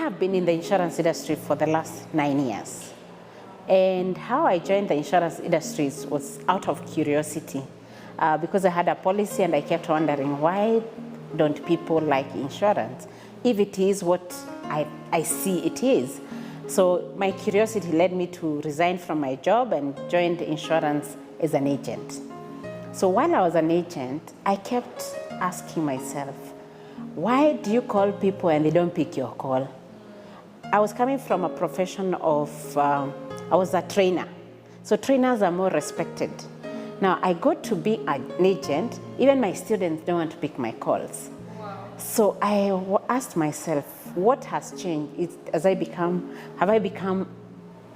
have been in the insurance industry for the last 9 years. And how I joined the insurance industry was out of curiosity because I had a policy and I kept wondering, why don't people like insurance if it is what I see it is? So my curiosity led me to resign from my job and joined insurance as an agent. So while I was an agent, I kept asking myself, why do you call people and they don't pick your call? I was coming from a profession of, I was a trainer. So trainers are more respected. Now I got to be an agent, even my students don't want to pick my calls. Wow. So I asked myself, what has changed? Have I become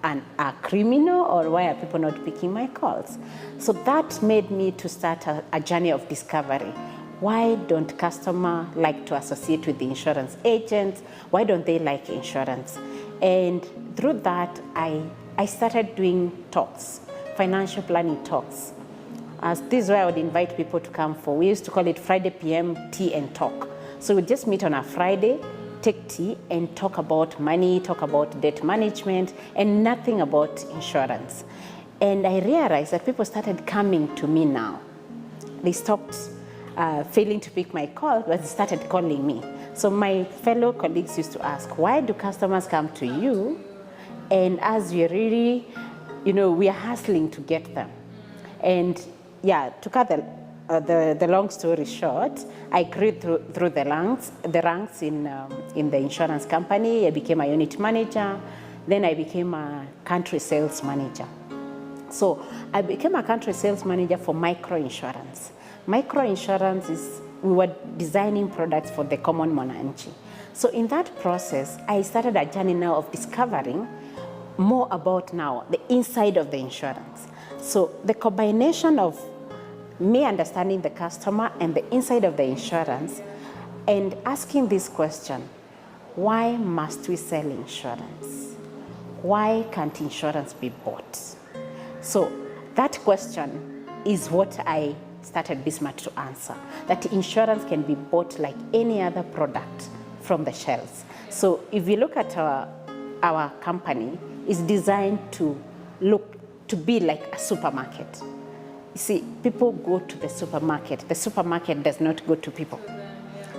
a criminal, or why are people not picking my calls? So that made me to start a journey of discovery. Why don't customers like to associate with the insurance agents? Why don't they like insurance? And through that, I started doing talks, financial planning talks. This is where I would invite people to come for. We used to call it Friday PM tea and talk. So we'd just meet on a Friday, take tea and talk about money, talk about debt management, and nothing about insurance. And I realized that people started coming to me now. They stopped failing to pick my call, but they started calling me. So my fellow colleagues used to ask, why do customers come to you? And as we're really, we are hustling to get them. And yeah, to cut the long story short, I grew through the ranks in the insurance company. I became a unit manager. Then I became a country sales manager. So I became a country sales manager for microinsurance. Microinsurance is, we were designing products for the common mwananchi. So in that process, I started a journey now of discovering more about now the inside of the insurance. So the combination of me understanding the customer and the inside of the insurance and asking this question, why must we sell insurance? Why can't insurance be bought? So that question is what I started Bismart to answer, that insurance can be bought like any other product from the shelves. So if you look at our company, it's designed to be like a supermarket. You see, people go to the supermarket. The supermarket does not go to people.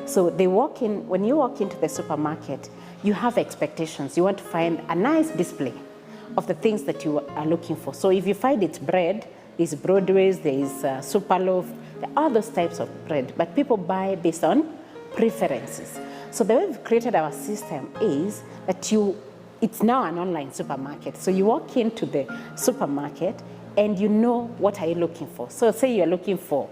So they walk in, when you walk into the supermarket, you have expectations. You want to find a nice display of the things that you are looking for. So if you find it's bread, there's Broadway's, there is Superloaf, there are all those types of bread, but people buy based on preferences. So the way we've created our system is that it's now an online supermarket. So you walk into the supermarket and you know what are you looking for. So say you're looking for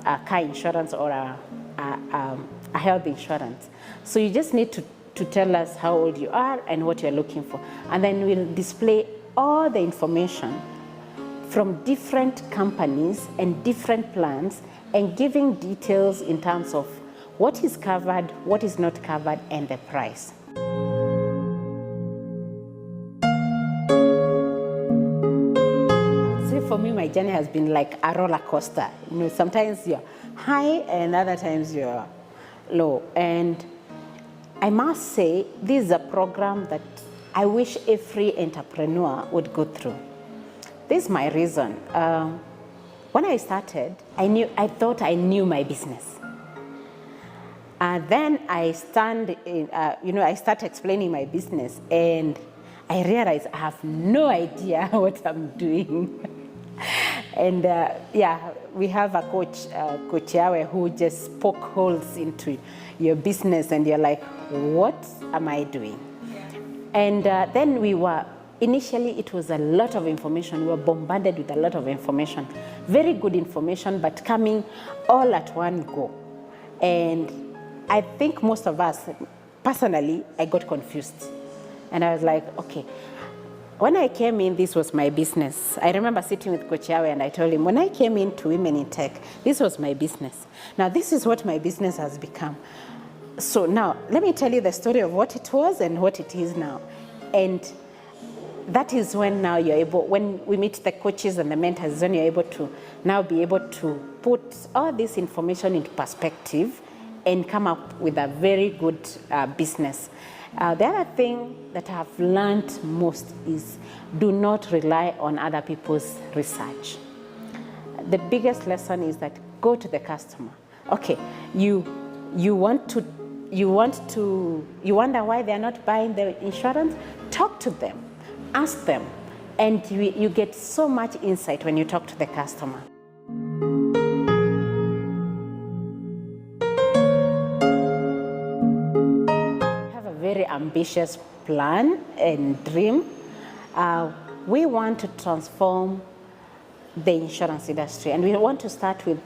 a car insurance or a health insurance. So you just need to tell us how old you are and what you're looking for. And then we'll display all the information from different companies and different plans and giving details in terms of what is covered, what is not covered, and the price. For me, my journey has been like a roller coaster. Sometimes you're high and other times you're low. And I must say, this is a program that I wish every entrepreneur would go through. This is my reason. When I started, I thought I knew my business. Then I start explaining my business, and I realized I have no idea what I'm doing. And we have a coach, Coach Yawe, who just poke holes into your business, and you're like, what am I doing? Yeah. And then initially it was a lot of information. We were bombarded with a lot of information, very good information, but coming all at one go. And I think most of us, personally, I got confused. And I was like, okay. When I came in, this was my business. I remember sitting with Coach Yawe and I told him, when I came into Women in Tech, this was my business. Now, this is what my business has become. So now, let me tell you the story of what it was and what it is now. And that is when now you're able, when we meet the coaches and the mentors, when you're able to now be able to put all this information into perspective and come up with a very good business. The other thing that I've learned most is do not rely on other people's research. The biggest lesson is that go to the customer. Okay, you wonder why they're not buying the insurance? Talk to them, ask them, and you get so much insight when you talk to the customer. I have a very ambitious plan and dream. We want to transform the insurance industry, and we want to start with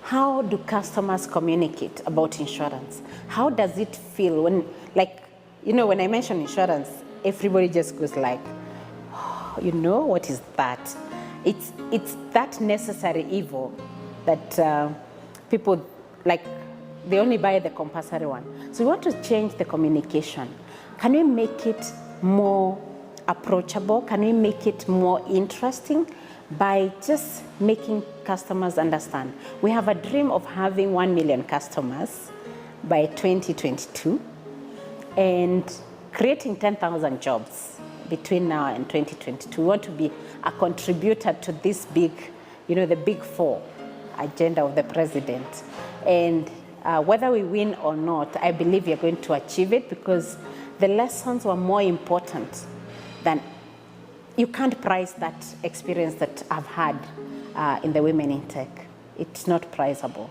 how do customers communicate about insurance? How does it feel when, when I mention insurance, everybody just goes like, oh, what is that? It's that necessary evil that people, they only buy the compulsory one. So we want to change the communication. Can we make it more approachable? Can we make it more interesting? By just making customers understand. We have a dream of having 1 million customers by 2022 and creating 10,000 jobs between now and 2022. We want to be a contributor to this big, the big four agenda of the president. And whether we win or not, I believe we are going to achieve it because the lessons were more important than you can't price that experience that I've had in the women in tech. It's not priceable.